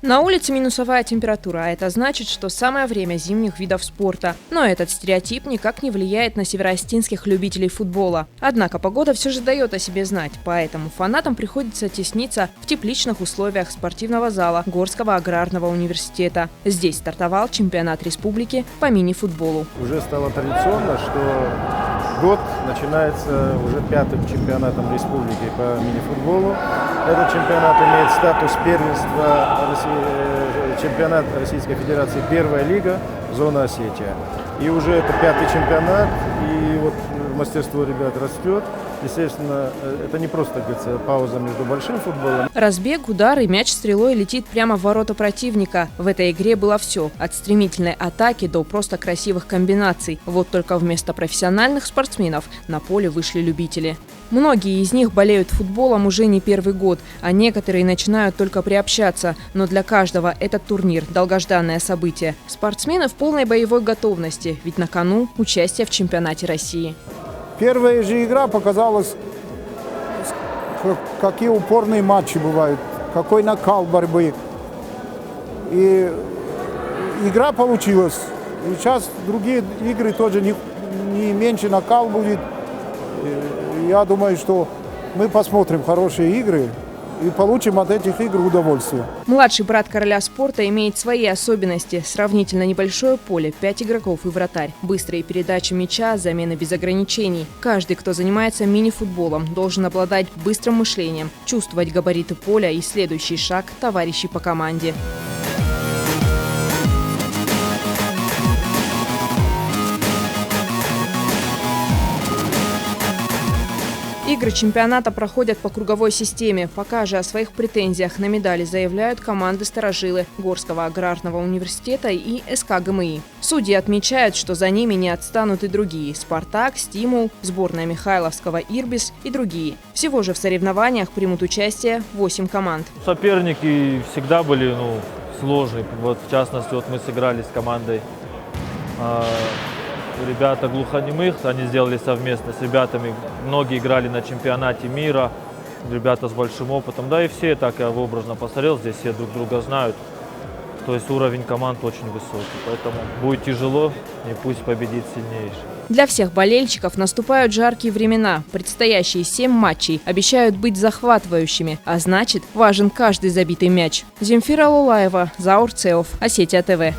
На улице минусовая температура, а это значит, что самое время зимних видов спорта. Но этот стереотип никак не влияет на североостинских любителей футбола. Однако погода все же дает о себе знать, поэтому фанатам приходится тесниться в тепличных условиях спортивного зала Горского аграрного университета. Здесь стартовал чемпионат республики по мини-футболу. Уже стало традиционно, что год начинается уже 5-м чемпионатом республики по мини-футболу. Этот чемпионат имеет статус первенства чемпионат Российской Федерации «Первая лига», зона Осетия. И уже это 5-й чемпионат, и вот мастерство ребят растет. Естественно, это не просто, говорится, пауза между большим футболом. Разбег, удар и мяч стрелой летит прямо в ворота противника. В этой игре было все – от стремительной атаки до просто красивых комбинаций. Вот только вместо профессиональных спортсменов на поле вышли любители. Многие из них болеют футболом уже не первый год, а некоторые начинают только приобщаться. Но для каждого этот турнир – долгожданное событие. Спортсмены в полной боевой готовности, ведь на кону участие в чемпионате России. Первая же игра показалась, какие упорные матчи бывают, какой накал борьбы. И игра получилась. И сейчас другие игры тоже не меньше накал будет. Я думаю, что мы посмотрим хорошие игры и получим от этих игр удовольствие. Младший брат короля спорта имеет свои особенности. Сравнительно небольшое поле, 5 игроков и вратарь. Быстрые передачи мяча, замена без ограничений. Каждый, кто занимается мини-футболом, должен обладать быстрым мышлением, чувствовать габариты поля и следующий шаг товарищей по команде. Игры чемпионата проходят по круговой системе. Пока же о своих претензиях на медали заявляют команды-старожилы Горского аграрного университета и СК ГМИ. Судьи отмечают, что за ними не отстанут и другие – «Спартак», «Стимул», сборная Михайловского «Ирбис» и другие. Всего же в соревнованиях примут участие 8 команд. Соперники всегда были сложные. Вот, в частности, мы сыграли с командой ребята глухонемых, они сделали совместно с ребятами. Многие играли на чемпионате мира, ребята с большим опытом. Да и все, так я образно посмотрел, здесь все друг друга знают. То есть уровень команд очень высокий, поэтому будет тяжело, и пусть победит сильнейший. Для всех болельщиков наступают жаркие времена. Предстоящие 7 матчей обещают быть захватывающими, а значит, важен каждый забитый мяч. Земфира Лулаева, Заур Цеов, Осетия ТВ.